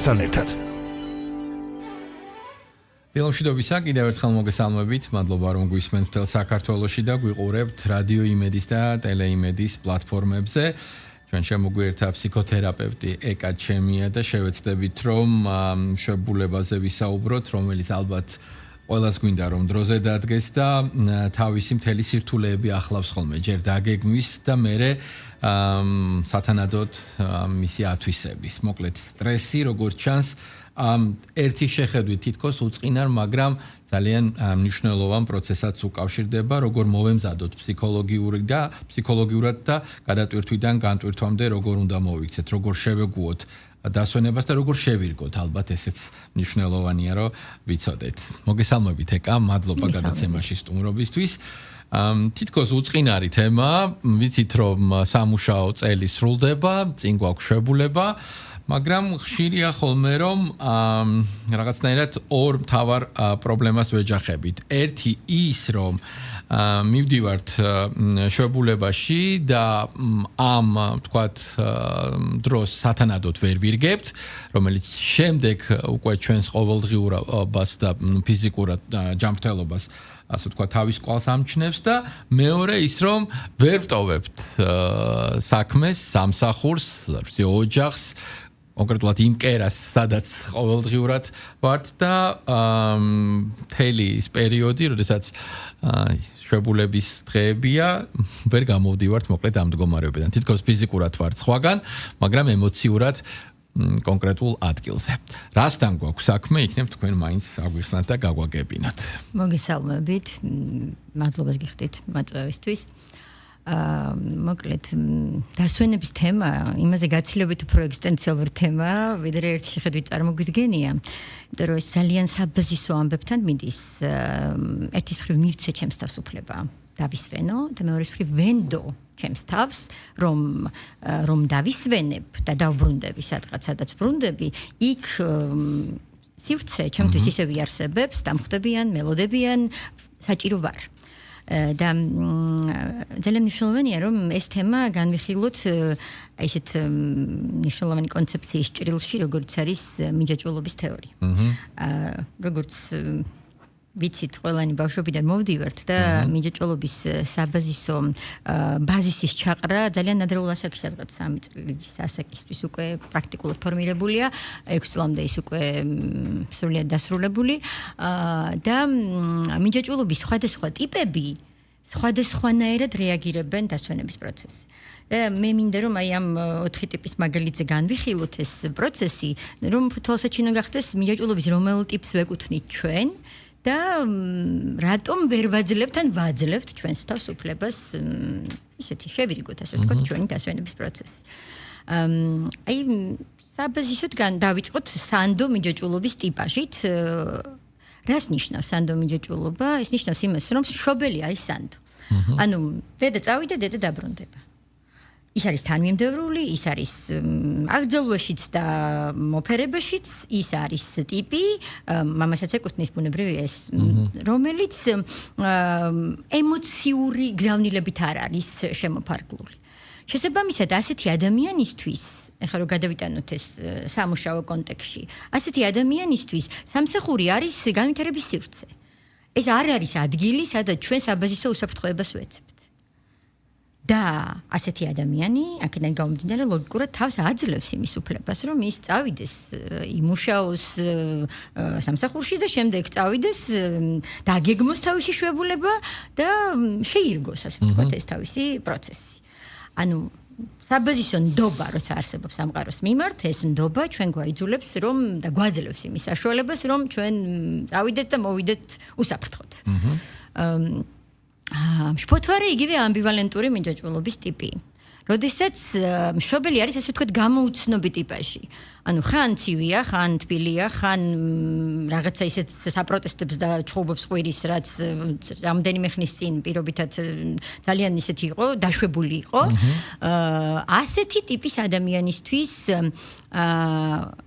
podcast'თან ერთად. დილომშვიდობისა, კიდევ ერთხელ მოგესალმებით. მადლობა რომ გვისმენთ მთელ საქართველოში და გვიყურებთ რადიო იმედის და ტელეიმედის პლატფორმებზე. ჩვენ შემოგვიერთა ფსიქოთერაპევტი ეკა ჩემია და შევეცდებით რომ შეებულებაზე ვისაუბროთ, რომელიც ალბათ ყველას გვინდა რომ დროზე დადგეს და თავისი მთელი სირთულეები ახლავს ხოლმე ჯერ დაგეგმვის და მერე სათანადოდ მისი ათვისების. მოკლედ სტრესი როგორც ჩანს ერთი შეხედვით თითქოს უწყინარ, მაგრამ ძალიან მნიშვნელოვან პროცესად უკავშირდება, როგორ მოვემზადოთ ფსიქოლოგიურად და გადატვირთვიდან განტვირთვამდე როგორ უნდა მოვიქცეთ, როგორ შევეგუოთ დასვენებას და როგორ შევირგოთ, ალბათ ესეც მნიშვნელოვანია, რომ ვიცოდეთ. მოგესალმებით ეკა, მადლობა გადაცემაში სტუმრობისთვის. თითქოს უწყინარი თემა, ვიცით რომ სამუშაო წელი სრულდება, წინ გვაქვს შებულება, მაგრამ ხშირია ხოლმე რომ რაღაცნაირად ორ მთავარ პრობლემას ვეჯახებით. ერთი ის რომ მივდივართ შებულებაში და ამ თქვათ დროს სათანადოდ ვერ ვირგებთ, რომელიც შემდეგ უკვე ჩვენს ყოველდღიურობას და ფიზიკურად ჯანმრთელობას ასე თქვა თავის კვალს ამჩნევს და მეორე ის რომ ვერ ვტოვებთ საქმეს, სამსახურს, ოჯახს, კონკრეტულად იმ კერას, სადაც ყოველდღიურად ვართ და მთელი ის პერიოდი, როდესაც შებულების დღეებია, ვერ გამოვდივართ მოკლედ ამ მდგომარეობიდან. თითქოს ფიზიკურად ვართ სხვაგან, მაგრამ ემოციურად კონკრეტულ ადგილზე. რასთან გვაქვს საქმე, იქნებ თქვენ მაინც აგვიხსნათ და გაგვაგებინოთ. მოგესალმებით, მადლობას გიხდით მოწვევისთვის. მოკლედ დასვენების თემა, იმაზე გაცილებით უფრო ეგზისტენციალური თემა, ვიდრე ერთი შეხედვით წარმოგვიდგენია, იმიტომ რომ ეს ძალიან საბაზისო ამბებთან მიდის. ერთის მხრივ მივცე ჩემს თავს უფლება დავისვენო და მეორეს მხრივ ვენდო ჩემს თავს, რომ დავისვენებ და დავბრუნდები სადღაც, სადაც ბრუნდები, იქ სივრცე ჩემთვის ისევ იარსებებს, დამხვდებიან, მელოდებიან, საჭირო ვარ. და ძალიან მნიშვნელოვანია რომ ეს თემა განვიხილოთ ისეთ მნიშვნელოვანი კონცეფციის ჭრილში, როგორც არის მიჯაჭვულობის თეორია. როგორც ვიცით, ყველანი ბავშვობიდან მოვდივართ და მიჯაჭვულობის საბაზისო ბაზისის ჩაყრა ძალიან ადრეულ ასაკში, სადღაც 3 წლის ასაკისთვის უკვე პრაქტიკულად ფორმირებულია, 6 წლამდე ის უკვე სრულიად დასრულებული და მიჯაჭვულობის სხვადასხვა ტიპები სხვადასხვანაირად რეაგირებენ დასვენების პროცესს. მე მინდა რომ აი ამ 4 ტიპის მაგალითზე განვიხილოთ ეს პროცესი, რომ თვალსაჩინო გახდეს მიჯაჭვულობის რომელ ტიპს ვეკუთვნით ჩვენ და რატომ ვერ ვაძლევთ ან ვაძლევთ ჩვენს თავს უფლებას ისეთი შევირიგოთ, ასე ვთქვათ, ჩვენი დასვენების პროცესი. აი საბაზისოდ დავიწყოთ სანდო მიჯაჭვულობის ტიპაჟით. რას ნიშნავს სანდო მიჯაჭვულობა? ეს ნიშნავს იმას, რომ მშობელი არის სანდო. ანუ დედა წავიდა, დედა დაბრუნდება. ის არის თანმიმდევრული, ის არის აგრძელვაშიც და მოფერებაშიც, ის არის ტიპი, მამასაც ეკუთვნის ბუნებრივი ეს, რომელიც ემოციური გზავნილებით არ არის შემოფარგლული. შესაბამისად, ასეთი ადამიანისთვის, ეხლა რომ გადავიტანოთ ეს სამუშაო კონტექსტში, ასეთი ადამიანისთვის სამსახური არის განვითარების სივრცე. ეს არ არის ადგილი, სადაც ჩვენ საბაზისო უსაფრთხოებას ვეცებთ. და ასეთი ადამიანი, აქედან გამომდინარე, ლოგიკურად თავს აძლევს იმის უფლებას, რომ ის წავიდეს, იმუშაოს სამსახურში და შემდეგ წავიდეს, დაგეგმოს თავისი შვებულება და შეირგოს, ასე ვთქვათ, ეს თავისი პროცესი. ანუ საბაზისო ნდობა, როცა არსებობს სამყაროს მიმართ, ეს ნდობა ჩვენ გვაიძულებს, რომ და გვაძლევს იმის საშუალებას, რომ ჩვენ წავიდეთ და მოვიდეთ უსაფრთხოდ. შფოთვარე იგივე ამბივალენტური მიჯაჭვულობის ტიპი. როდესაც მშობელი არის, ასე ვთქვათ, გამოუცნობი ტიპაჟი. ანუ ხან ცივია, ხან თბილია, ხან რაღაცა ისეთ საპროტესტებს და ჩხუბობს ყვირის, რაც რამდენიმე ხნის წინ პირობითად ძალიან ისეთი იყო, დაშვებული იყო. ასეთი ტიპის ადამიანისთვის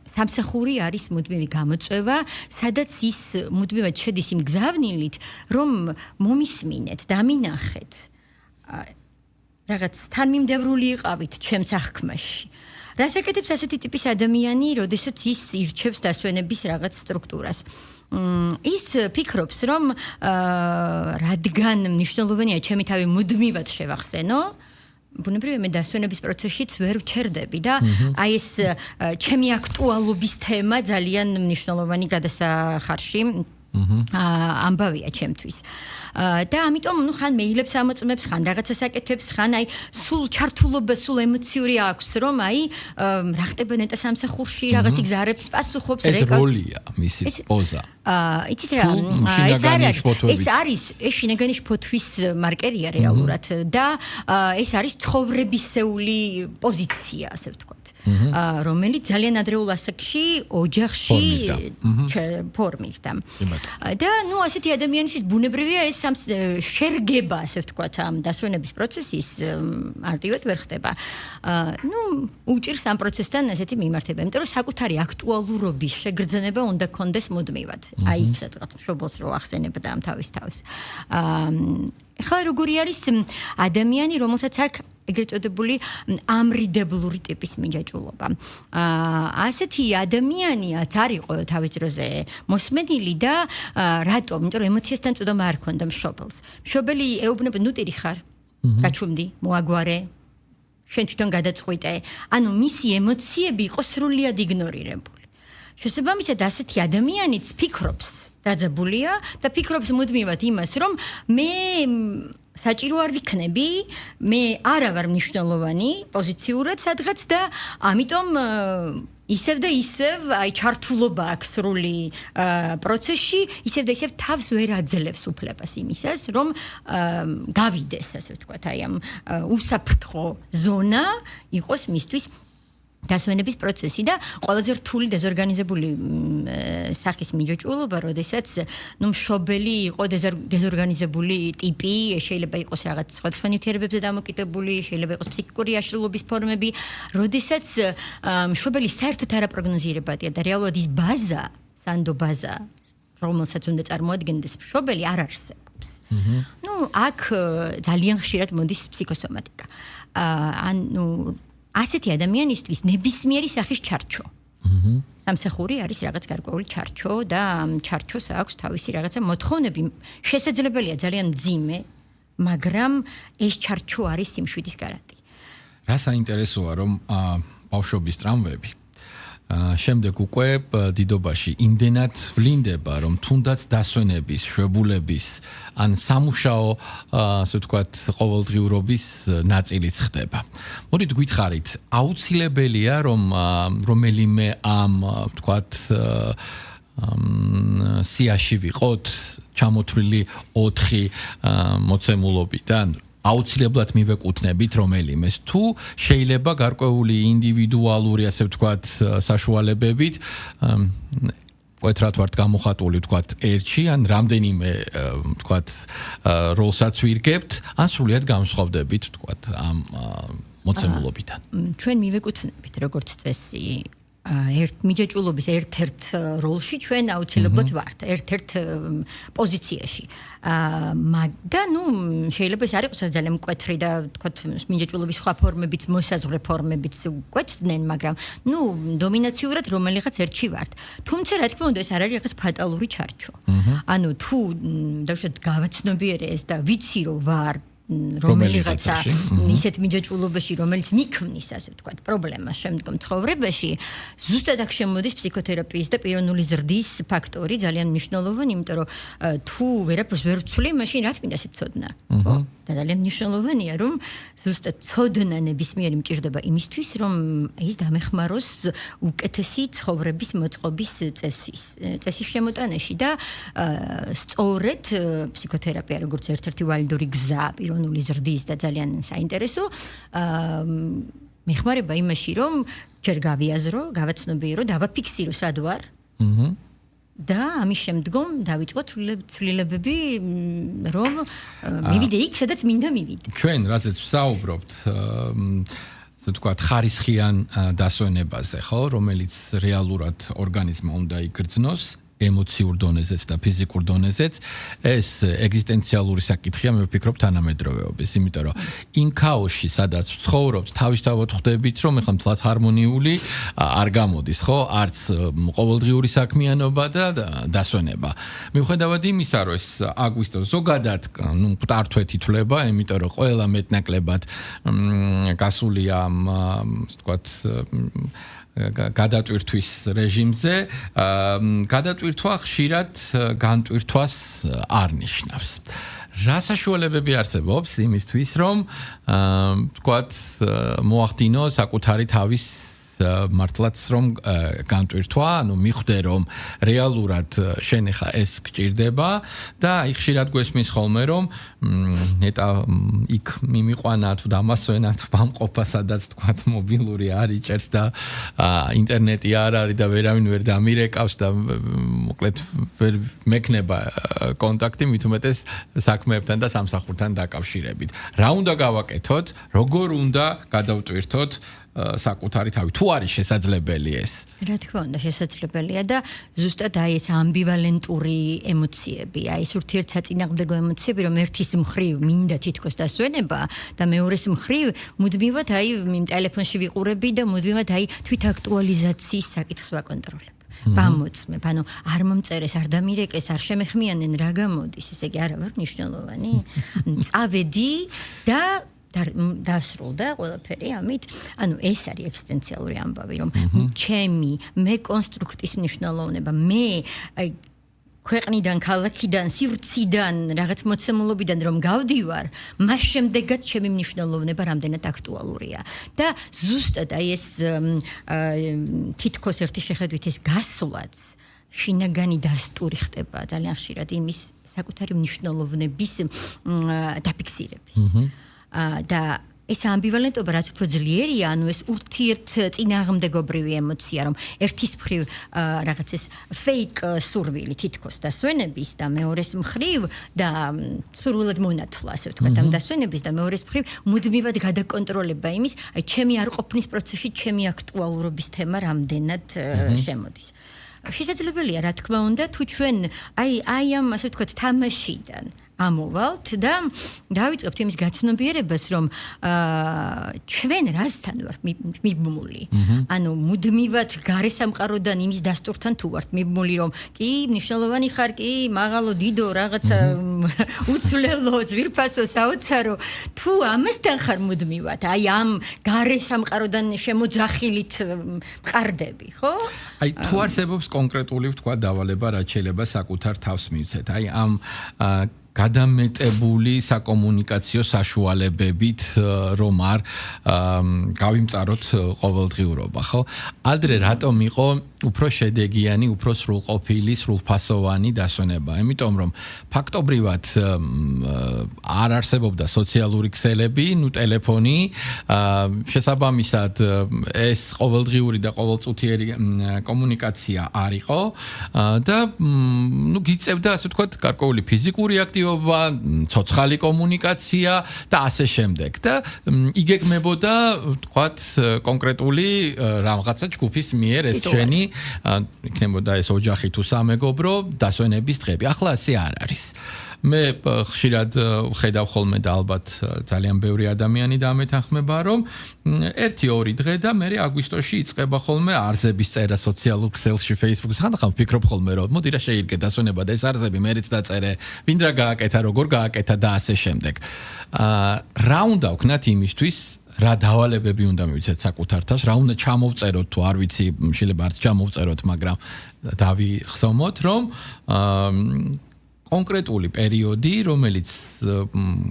სამსახური არის მუდმივი გამოწვევა, სადაც ის მუდმივად შედის იმ გზავნილით, რომ მომისმინეთ, დამინახეთ. რაღაც თანმიმდევრული იყავით ჩემს აღქმაში. რას აკეთებს ასეთი ტიპის ადამიანი, როდესაც ის ირჩევს დასვენების რაღაც სტრუქტურას? ის ფიქრობს, რომ რადგან მნიშვნელოვანია ჩემი თავი მუდმივად შევახსენო, ბუნებრივია მე დასვენების პროცესშიც ვერ ვჩერდები და აი ეს ჩემი აქტუალობის თემა ძალიან მნიშვნელოვანი გადასახარში ამბავია ჩემთვის. და ამიტომ ხან მეილებს ამოწმებს, ხან რაღაცას აკეთებს, ხან აი სულ ჩართულობა, სულ ემოციური აქვს, რომ აი რა ხდება ნეტა სამსახურში, რაღაც იგზარებს, პასუხობს, ეს როლია, მისი პოზა. იცით რა, ეს არის შინაგანი შფოთვის მარკერია რეალურად და ეს არის ცხოვრებისეული პოზიცია, ასე ვთქვათ. რომელიც ძალიან ადრეულ ასაკში ოჯახში ფორმირდა. და ასეთი ადამიანისთვის ბუნებრივია ეს შერგება, ასე ვთქვათ, ამ დასვენების პროცესის არტივად ვერ ხდება. უჭირს ამ პროცესთან ესეთი მიმართება, იმიტომ რომ საკუთარი აქტუალურობის შეგრძნება უნდა კონდეს მუდმივად. აი იქ სადღაც მშობელს რო ახსენებდა ამ თავის. ახლა როგორი არის ადამიანი, რომელსაც აქვს ეგრეთ წოდებული ამრიდებლური ტიპის მიჯაჭვულობა. ასეთი ადამიანიაც არ იყო თავის დროზე მოსმენილი და რატომ? იმიტომ რომ ემოციასთან წოდომა არ ქონდა მშობელს. მშობელი ეუბნება, ნუტირი ხარ, გაჩუმდი, მოაგვარე, შენ თვითონ გადაწყვიტე. ანუ მისი ემოციები იყო სრულიად იგნორირებული. შესაბამისად, ასეთი ადამიანიც ფიქრობს დაძაბულია და ფიქრობს მუდმივად იმას, რომ მე საჭირო არ ვიქნები, მე არა ვარ მნიშვნელოვანი პოზიციურად სადღაც და ამიტომ ისევ და ისევ აი ჩართულობა აქვს სრული პროცესში, ისევ და ისევ თავს ვერ აძლევს უფლებას იმისას, რომ გავიდეს, ასე ვთქვათ, აი ამ უსაფრთხო ზონა იყოს მისთვის დასვენების პროცესი და ყველაზე რთული დეზორგანიზებული სახის მიჯოჭვულობა, როდესაც მშობელი იყო დეზორგანიზებული ტიპი, შეიძლება იყოს რაღაც სხვადასხვა ნივთიერებებზე დამოკიდებული, შეიძლება იყოს ფსიქიკური აშლილობის ფორმები, როდესაც მშობელი საერთოდ არაპროგნოზირებადია და რეალურად ის ბაზა, სანდო ბაზა, რომელსაც უნდა წარმოადგენდეს მშობელი, არ არსებობს. აქ ძალიან ხშირად მოდის ფსიქოსომატიკა. ასეთი ადამიანისთვის ნებისმიერი სახის ჩარჩო. სამსახური არის რაღაც გარკვეული ჩარჩო და ჩარჩოს აქვს თავისი რაღაცა მოთხოვნები. შესაძლებელია ძალიან მძიმე, მაგრამ ეს ჩარჩო არის სიმშვიდის გარანტი. რა საინტერესოა, რომ ბავშვობის ტრამვები შემდეგ უკვე დიდობაში იმდენად ვლინდება, რომ თუნდაც დასვენების, შვებულების ან სამუშაო, ასე ვთქვათ, ყოველდღიურობის ნაწილიც ხდება. მოდით გითხარით, აუცილებელია, რომ რომელიმე ამ, ვთქვათ, სიაში ვიყოთ, ჩამოთვლილი 4 მოცემულობიდან აუცილებლად მივეკუთვნებით რომელიმეს თუ შეიძლება გარკვეული ინდივიდუალური ასე ვთქვათ საშუალებებით მკვეთრად ვართ გამოხატული ვთქვათ ერთში ან რამდენიმე ვთქვათ როლსაც ვირგებთ ან სრულიად განსხვავდებით ვთქვათ ამ მოცემულობიდან. ჩვენ მივეკუთვნებით როგორც წესი მიჯაჭვულობის ერთ-ერთ როლში ჩვენ აუცილებლად ვართ, ერთ-ერთ პოზიციაში. და შეიძლება ეს არ იყოს ძალიან მკვეთრი და თქვათ მიჯაჭვულობის სხვა ფორმებიც, მოსაზღვრე ფორმებიც გვეცდნენ, მაგრამ დომინაციურად რომელიღაც ერთში ვართ. თუმცა რა თქმა უნდა ეს არ არის რაღაც ფატალური ჩარჩო. ანუ თუ დავუშვათ გავაცნობიერე ეს და ვიცი რომ ვარ რომელიღაცა ისეთ მიჯაჭვულობაში, რომელიც მიქმნის, ასე ვთქვათ, პრობლემას შემდგომ ცხოვრებაში, ზუსტად აქ შემოდის ფსიქოთერაპიის და პიროვნული ზრდის ფაქტორი ძალიან მნიშვნელოვანი, იმიტომ რომ თუ ვერაფერს ვერ ვცვლი, მაშინ რა თქმა უნდა ეს ცოდნა. ხო? და ძალიან მნიშვნელოვანია, რომ ზუსტად ცოდნა ნებისმიერი მჭირდება იმისთვის, რომ ის დამეხმაროს უკეთესი ცხოვრების მოწყობის წესის შემოტანაში და სწორედ ფსიქოთერაპია როგორც ერთ-ერთი ვალიდური გზა პიროვნული ზრდის და ძალიან საინტერესო მეხმარება იმაში, რომ ჯერ გავიაზრო, გავაცნობიერო, დავაფიქსირო სად ვარ. და ამის შემდგომ დავიწყო ცვლილებები, რომ მივიდე იქ, სადაც მინდა მივიდე. ჩვენ რაზეც ვსაუბრობთ, ასე ვთქვათ, ხარისხიან დასვენებაზე, ხო, რომელიც რეალურად ორგანიზმმა უნდა იგრძნოს, ემოციურ დონეზეც და ფიზიკურ დონეზეც ეს ეგზისტენციალური საკითხია მე ვფიქრობ თანამედროვეობის, იმიტომ რომ იმ ქაოსში სადაც ცხოვრობთ თავისთავად ხვდებით რომ ეხლა მთლად ჰარმონიული არ გამოდის ხო არც ყოველდღიური საქმიანობა და დასვენება მიუხედავად იმისა რომ ეს აგვისტო ზოგადად ნუ მკვდართვეთ ითვლება იმიტომ რომ ყველა მეტნაკლებად გასულია ვთქვათ გადატვირთვის რეჟიმზე გადატვირთვა ხშირად განტვირთვას არ ნიშნავს. რა საშუალებები არსებობს იმისთვის რომ ვთქვათ მოახდინო საკუთარი თავის მართლაც რომ განტვირთვა, ანუ მიხვდე რომ რეალურად შენ ხა ეს გჭირდება და აი ხშირად გვესმის ხოლმე რომ ნეტა იქ მიმიყვანა თუ დამასვენა თუ ბამყოფა სადაც თქვათ მობილური არ იჭერს და ინტერნეტი არ არის და ვერავინ ვერ დამირეკავს და მოკლედ ვერ მექნება კონტაქტი მით უმეტეს საქმეებთან და სამსახურთან დაკავშირებით. რა უნდა გავაკეთოთ, როგორ უნდა გადავტვირთოთ საკუთარი თავი თუ არის შესაძლებელი ეს რა თქმა უნდა შესაძლებელია და ზუსტად აი ეს ამბივალენტური ემოციები აი ეს ურთიერთსაწინააღმდეგო ემოციები რომ ერთის მხრივ მინდა თითქოს დასვენება და მეორეს მხრივ მუდმივად აი იმ ტელეფონში ვიყურები და მუდმივად აი თვით აქტუალიზაციის საკითხს ვაკონტროლებ ვამოწმებ ანუ არ მომწერეს არ დამირეკეს არ შემეხმიანენ რა გამოდის ესე იგი არა ვარ მნიშვნელოვანი წავედი და დასრულდა ყველაფერი ამით ანუ ეს არის ეგზისტენციალური ამბავი რომ ჩემი მე კონსტრუქტის მნიშვნელოვნება მე აი ქვეყნიდან ქალაქიდან სივრციდან რაღაც მოცემულობიდან რომ გავდივარ მას შემდეგაც ჩემი მნიშვნელოვნება რამდენად აქტუალურია და ზუსტად აი ეს თითქოს ერთი შეხედვით ეს გასვლაც შინაგანი დასტური ხდება ძალიან ხშირად იმის საკუთარი მნიშვნელოვნების დაფიქსირების და ეს ამბივალენტობა რაც უფრო ძლიერია, ანუ ეს ურთიერთწინააღმდეგობრივი ემოცია, რომ ერთის მხრივ რაღაც ეს fake სურვილი თითქოს დასვენების და მეორეს მხრივ და სურვილად მონათვლა, ასე ვთქვათ, ამ დასვენების და მეორეს მხრივ მუდმივად გადაკონტროლება იმის, აი ჩემი არ ყოფნის პროცესში ჩემი აქტუალურობის თემა რამდენად შემოდის. შესაძლებელია, რა თქმა უნდა, თუ ჩვენ აი ამ ასე ვთქვათ თამაშიდან ამოვალთ და დავიწყებთ იმის გაცნობიერებას, რომ ჩვენ რასთან ვართ მიბმული. ანუ მუდმივად გარე სამყაროდან იმის დასტურთან თუ ვართ მიბმული, რომ კი მნიშვნელოვანი ხარ, კი მაღალო, დიდო, რაღაცა უცვლელო, ძვირფასო, საოცარო, თუ ამასთან ხარ მუდმივად, აი ამ გარე სამყაროდან შემოძახილით მყარდები, ხო? აი თუ არსებობს კონკრეტული ვთქვა დავალება რაც შეიძლება საკუთარ თავს მივცეთ. აი ამ გადამეტებული საკომუნიკაციო საშუალებებით რომ არ გავიმწაროთ ყოველდღიურობა, ხო? ადრე რატომ იყო უფრო შედეგიანი, უფრო სრულყოფილი, სრულფასოვანი დასვენება? იმიტომ რომ ფაქტობრივად არ არსებობდა სოციალური ქსელები, ნუ ტელეფონი, შესაბამისად ეს ყოველდღიური და ყოველწუთიერი კომუნიკაცია არ იყო და ნუ გიწევდა ასე ვთქვათ გარკვეული ფიზიკური აქტივობა, ცოცხალი კომუნიკაცია და ასე შემდეგ და იგეგმებოდა ვთქვათ კონკრეტული რაღაცა ჯგუფის მიერ ეს შენი იქნებოდა ეს ოჯახი თუ სამეგობრო დასვენების დღები. ახლა ასე არ არის. მე ხშირად ვხედავ ხოლმე და ალბათ ძალიან ბევრი ადამიანი დამეთანხმება რომ 1-2 დღე და მე აგვისტოში იწყება ხოლმე არზების წერა სოციალურ ქსელში Facebook-ზე. ხანდახან ვფიქრობ ხოლმე რომ მოდი რა შეირგე დასვენება და ეს არზები მერეც დაწერე, ვინ რა გააკეთა, როგორ გააკეთა და ასე შემდეგ. რა უნდა ვქნათ იმისთვის რა დავალებები უნდა მივიცეთ საკუთარ თავს, რა უნდა ჩამოვწეროთ თუ არ ვიცი, შეიძლება არც ჩამოვწეროთ, მაგრამ დავიხსომოთ, რომ კონკრეტული პერიოდი, რომელიც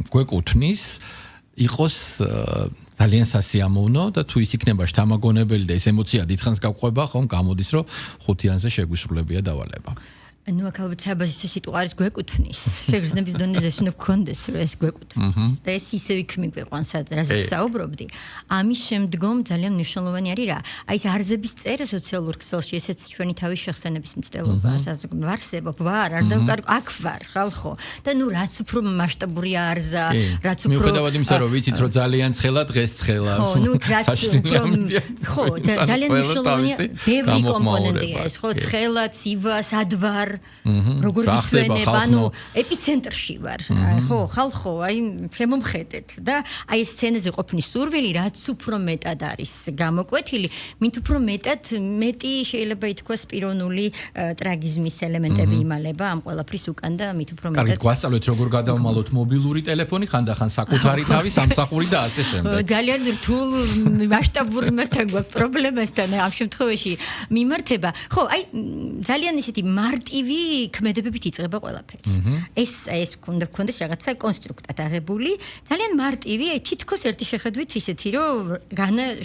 გვეკუთვნის, იყოს ძალიან სასიამოვნო და თუ ის იქნება შთამაგონებელი და ეს ემოცია დიდხანს გავყვება, ხომ გამოდის, რომ 5-იანზე შეგვისრულებია დავალება. ну აქ ალბათ საბაზისო სიტუაციის გვეკუთვნის. შეგრძნების დონეზე უნდა გქონდეს, რომ ეს გვეკუთვნის. და ეს ისე იქ მიგვიყვანს, რაზეც საუბრობდი. ამის შემდგომ ძალიან მნიშვნელოვანი არის რა. აი ეს არზების წერა სოციალურ ქსელში, ესეც ჩვენი თავის შეხსენების მცდელობა, ვარსებობ, არ დავკარ, აქ ვარ, ხალხო. და ну რაც უფრო მასშტაბური არზა, რაც უფრო მიუხედავად იმისა, რომ ვიცით, რომ ძალიან ცხელა დღეს ცხელა. ხო, ну რაც უფრო ხო, ძალიან მნიშვნელოვანია ბევრი კომპონენტია ეს, ხო, ცხელა, ცივა, სადვარ როგორ ვისვენებ, ანუ ეპიცენტრში ვარ. ხო, ხალხო, აი შემომხედეთ და აი ეს სცენაზე ყოფნის სურვილი რაც უფრო მეტად არის გამოკვეთილი, მით უფრო მეტი შეიძლება ითქვას პიროვნული ტრაგიზმის ელემენტები იმალება ამ ყველაფრის უკან და მით უფრო მეტად. კარგი, გვასწავლეთ როგორ გადავმალოთ მობილური ტელეფონი, ხანდახან საკუთარი თავი, სამსახური და ასე შემდეგ. ძალიან რთულ მასშტაბურ მასთან გვაქვს პრობლემასთან ამ შემთხვევაში მიმართება. ხო, აი ძალიან ისეთი მარტივი ქმედებებით იწყება ყველაფერი. ეს უნდა გქონდეს რაღაცა კონსტრუქტად აღებული, ძალიან მარტივი, აი თითქოს ერთი შეხედვით ისეთი, რომ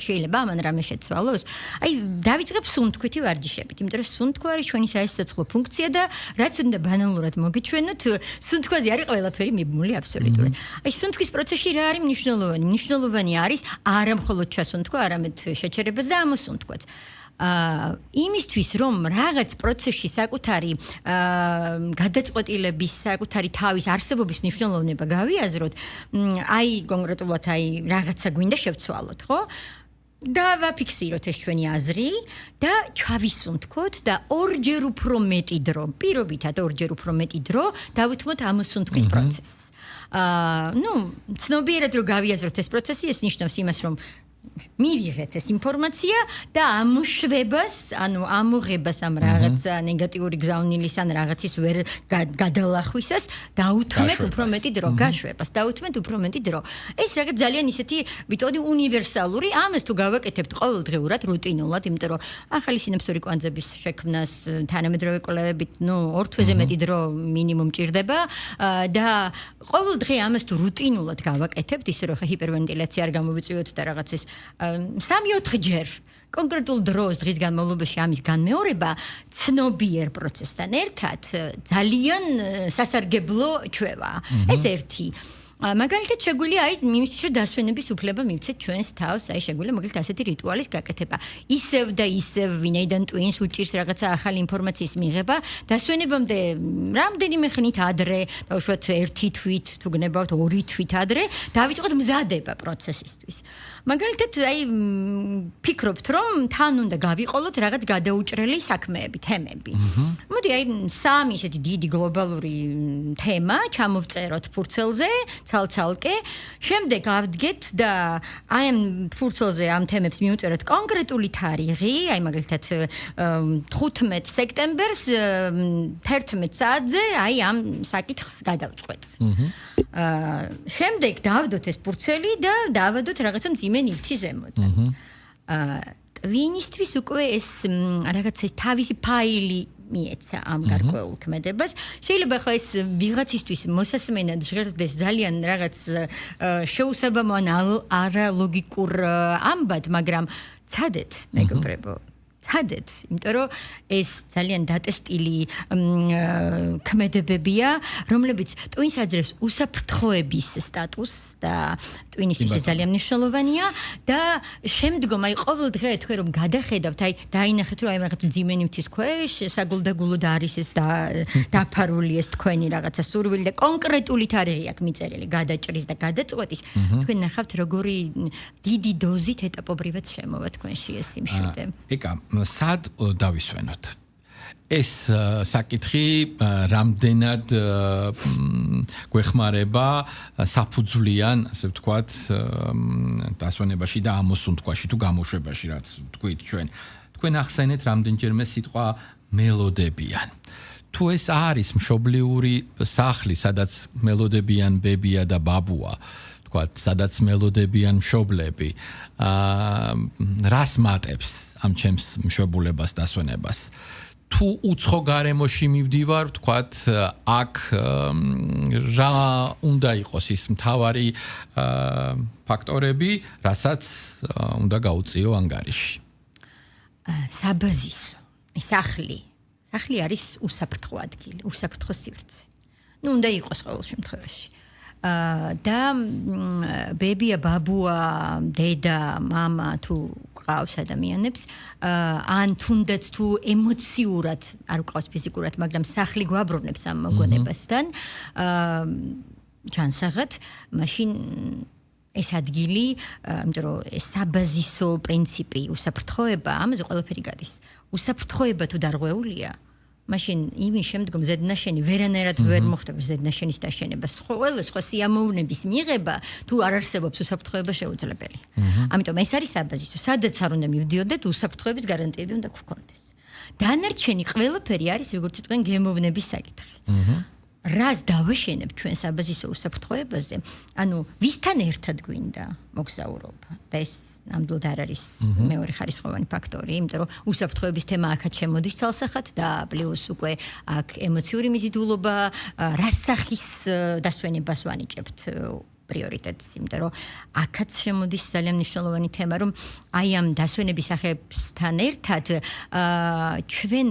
შეიძლება ამან რამე შეცვალოს. აი დავიწყებ სუნთქვითი ვარჯიშებით, იმიტომ რომ სუნთქვა არის ჩვენი საესაცლო ფუნქცია და რაც უნდა ბანალურად მოგიჩვენოთ, სუნთქვაზე არის ყველაფერი მიბმული აბსოლუტურად. აი სუნთქვის პროცესში რა არის მნიშვნელოვანი? მნიშვნელოვანი არის არა მხოლოდ ჩასუნთქვა, არამედ შეჩერებას და ამოსუნთქვაც. იმისთვის რომ რაღაც პროცესში საკუთარი გადაწყვეტილების, საკუთარი თავის არსებობის მნიშვნელოვნება გავიაზროთ, აი კონკრეტულად აი რაღაცა გვინდა შევცვალოთ, ხო? და ვაფიქსიროთ ეს ჩვენი აზრი და ჩავისუნთქოთ და ორჯერ უფრო მეტი დრო, პირობითად ორჯერ უფრო მეტი დრო დავითმოთ ამოსუნთქვის პროცესს. ну, ცნობიერად რომ გავიაზროთ ეს პროცესი, ეს ნიშნავს იმას, რომ მივიღეთ ეს ინფორმაცია და ამოშვებას, ანუ ამოღებას ამ რაღაც ნეგატიური გზავნილის ან რაღაცის ვერ გადალახვისას დაუთმეთ უფრო მეტი დრო, გაშვებას, დაუთმეთ უფრო მეტი დრო. ეს რაღაც ძალიან ისეთი, ვიტყოდი უნივერსალური, ამას თუ გავაკეთებთ ყოველდღიურად, რუტინულად, იმიტომ რომ ახალი სინაფსური კვანძების შექმნას თანამედროვე კვლევებით, ну, 2 თვეზე მეტი დრო მინიმუმ ჭირდება და ყოველდღე ამას თუ რუტინულად გავაკეთებთ, ისე რომ ჰიპერვენტილაცია არ გამოვიწვიოთ და რაღაცის 3-4 ჯერ კონკრეტულ დროს დღის განმავლობაში ამის განმეორება ცნობიერ პროცესთან ერთად ძალიან სასარგებლო ჩვევა. ეს ერთი. მაგალითად შეგვიძლია აი იმისთვის რომ დასვენების უფლება მივცეთ ჩვენს თავს, აი შეგვიძლია მაგალითად ასეთი რიტუალის გაკეთება. ისევ და ისევ ვინაიდან ტვინს უჭირს რაღაცა ახალი ინფორმაციის მიღება, დასვენებამდე რამდენიმე ხნით ადრე, დაუშვათ 1 თვით, თუ გნებავთ 2 თვით ადრე, დავიწყოთ მზადება პროცესისთვის. მაგალითად აი ფიქრობთ რომ თან უნდა გავიყოლოთ რაღაც გადაუჭრელი საქმეები, თემები. მოდი აი 3 ისეთი დიდი გლობალური თემა ჩამოვწეროთ ფურცელზე, ცალ-ცალკე, შემდეგ ავდგეთ და აი ამ ფურცელზე ამ თემებს მივუწეროთ კონკრეტული თარიღი, აი მაგალითად 15 სექტემბერს 11 საათზე აი ამ საკითხს გადავწყვეტ. შემდეგ დავდოთ ეს ფურცელი და დავადოთ რაღაცა მძიმე ნივთი ზემოდან. ტვინისთვის უკვე ეს რაღაცა თავისი ფაილი მიეცა ამ გარკვეულ ქმედებას. შეიძლება ხო ეს ვიღაცისთვის მოსასმენად ჟღერდეს ძალიან რაღაც შეუსაბამო ან არალოგიკურ ამბად, მაგრამ ცადეთ, მეგობრებო. ხადეთ, იმიტომ რომ ეს ძალიან დატესტილი ქმედებებია, რომლებიც ტვინს აძლევს უსაფრთხოების სტატუსს და ტვინისთვის ეს ძალიან მნიშვნელოვანია და შემდგომ აი ყოველდღე თქვენ რომ გადახედავთ, აი დაინახეთ რომ აი რაღაც მძიმე ნივთის ქვეშ საგულდაგულოდ არის ეს დაფარული ეს თქვენი რაღაცა სურვილი და კონკრეტული თარიღი აქვს მიწერილი გადაჭრის და გადაწყვეტის, თქვენ ნახავთ როგორი დიდი დოზით ეტაპობრივად შემოვა თქვენში ეს სიმშვიდე. ეკა სად დავისვენოთ? ეს საკითხი რამდენად გვეხმარება საფუძვლიან, ასე ვთქვათ, დასვენებაში და ამოსუნთქვაში თუ გამოშვებაში, რაც თქვით ჩვენ. თქვენ ახსენეთ რამდენჯერმე სიტყვა მელოდებიან. თუ ეს არის მშობლიური სახლი, სადაც მელოდებიან ბებია და ბაბუა, ვთქვათ, სადაც მელოდებიან მშობლები, რას მატებს ამ ჩემს მშობლებას დასვენებას? თუ უცხო გარემოში მივდივარ, ვთქვათ, აქ რა უნდა იყოს ის მთავარი ფაქტორები, რასაც უნდა გაუწიო ანგარიში? საბაზისო, სახლი, სახლი არის უსაფრთხო ადგილი, უსაფრთხო სივრცე. უნდა იყოს ყოველ შემთხვევაში. და ბებია, ბაბუა, დედა, მამა თუ ყავს ადამიანებს, ან თუნდაც თუ ემოციურად არ ყავს ფიზიკურად, მაგრამ სახლი გვაბრუნებს ამ მოგონებასთან, ჯანსაღად, მაშინ ეს ადგილი, იმიტომ რომ ეს საბაზისო პრინციპი, უსაფრთხოება, ამაზე ყველაფერი გადის. უსაფრთხოება თუ დარღვეულია, მაშინ იმის შემდგომ ზედნაშენი ვერანაირად ვერ მოხდება ზედნაშენის დაშენება. ყველა სხვა სიამოვნების მიღება თუ არ არსებობს უსაფრთხოება შეუძლებელი. ამიტომ ეს არის საბაზისო. სადაც არ უნდა მივდიოდეთ, უსაფრთხოების გარანტიები უნდა გქონდეს. დანარჩენი ყველაფერი არის როგორც თქვენ გემოვნების საკითხი. რას დავაშენებ ჩვენ საბაზისო უსაფრთხოებაზე? ანუ ვისთან ერთად გვინდა მოგზაურობა? და ეს ნამდვილად არ არის მეორე ხარისხოვანი ფაქტორი, იმიტომ რომ უსაფრთხოების თემა აქაც შემოდის ცალსახად და პლუს უკვე აქ ემოციური მიზიდულობა, რას სახის დასვენებას ვანიჭებთ პრიორიტეტს, იმიტომ რომ აქაც შემოდის ძალიან მნიშვნელოვანი თემა, რომ აი ამ დასვენების სახეებთან ერთად ჩვენ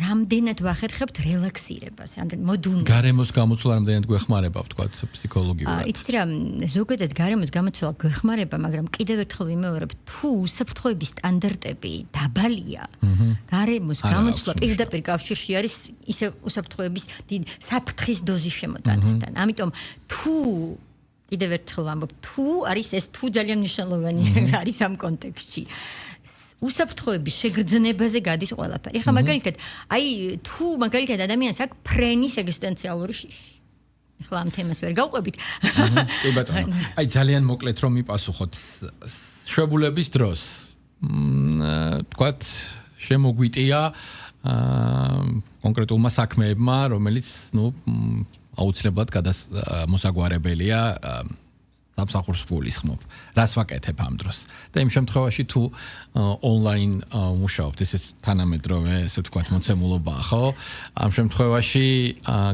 რამდენად ვახერხებთ რელაქსირებას, რამდენად მოდუნებას. გარემოს გამოცვლა რამდენად გვეხმარება, ვთქვათ, ფსიქოლოგიურად. იცით რა, ზოგადად გარემოს გამოცვლა გვეხმარება, მაგრამ კიდევ ერთხელ ვიმეორებ, თუ უსაფრთხოების სტანდარტები დაბალია, გარემოს გამოცვლა პირდაპირ კავშირში არის ისე უსაფრთხოების დიდ საფრთხის დოზის შემოტანასთან. ამიტომ თუ კიდევ ერთხელ ვამბობ, თუ არის ეს თუ ძალიან მნიშვნელოვანი არის ამ კონტექსტში. უსაფრთხოების შეგრძნებაზე გადის ყველაფერი. ეხლა მაგალითად, აი თუ მაგალითად ადამიანს აქვს ფრენის ეგზისტენციალური შიში. ეხლა ამ თემას ვერ გავყვებით. კი ბატონო. აი ძალიან მოკლედ რომ მიპასუხოთ შვებულების დროს. თქვათ შემოგვიტია კონკრეტულმა საქმეებმა, რომელიც აუცილებლად მოსაგვარებელია სამსახურს გულისხმობ. რას ვაკეთებ ამ დროს? და იმ შემთხვევაში თუ ონლაინ მუშაობთ, ესეც თანამედროვე, ესე ვთქვათ, მოცემულობაა, ხო? ამ შემთხვევაში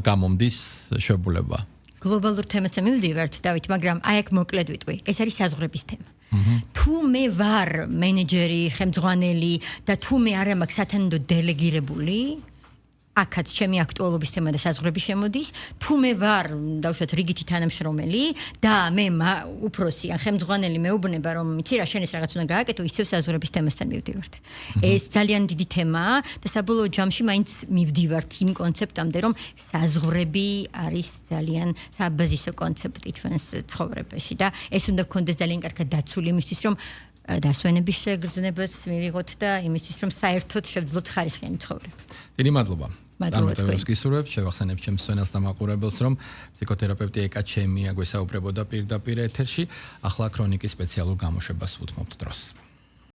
გამომდის შვებულება. გლობალურ თემასთან მივდივართ, დავით, მაგრამ აი აქ მოკლედ ვიტყვი. ეს არის საზღვრების თემა. თუ მე ვარ მენეჯერი, ხელმძღვანელი და თუ მე არ მაქვს სათანადო დელეგირებული, აქაც ჩემი აქტუალობის თემა და საზღვრები შემოდის. თუ მე ვარ, დავუშვათ, რიგითი თანამშრომელი და მე უფროსი ან ხელმძღვანელი მეუბნება, რომ იცი რა, შენ ეს რაღაც უნდა გააკეთო, ისევ საზღვრების თემასთან მივდივართ. ეს ძალიან დიდი თემაა და საბოლოო ჯამში მაინც მივდივართ იმ კონცეპტამდე, რომ საზღვრები არის ძალიან საბაზისო კონცეპტი ჩვენს ცხოვრებაში და ეს უნდა გქონდეს ძალიან კარგად დაცული იმისთვის, რომ დასვენების შეგრძნებას მივიღოთ და იმისთვის, რომ საერთოდ შევძლოთ ხარისხიანი ცხოვრება. დიდი მადლობა. მადლობა თქვენს. გისურვებთ, შევახსენებთ ჩემს მსმენელს და მაყურებელს, რომ ფსიქოთერაპევტი ეკა ჩემია გვესაუბრებოდა პირდაპირ ეთერში, ახლა ქრონიკის სპეციალურ გამოშვებას უთმობთ დროს.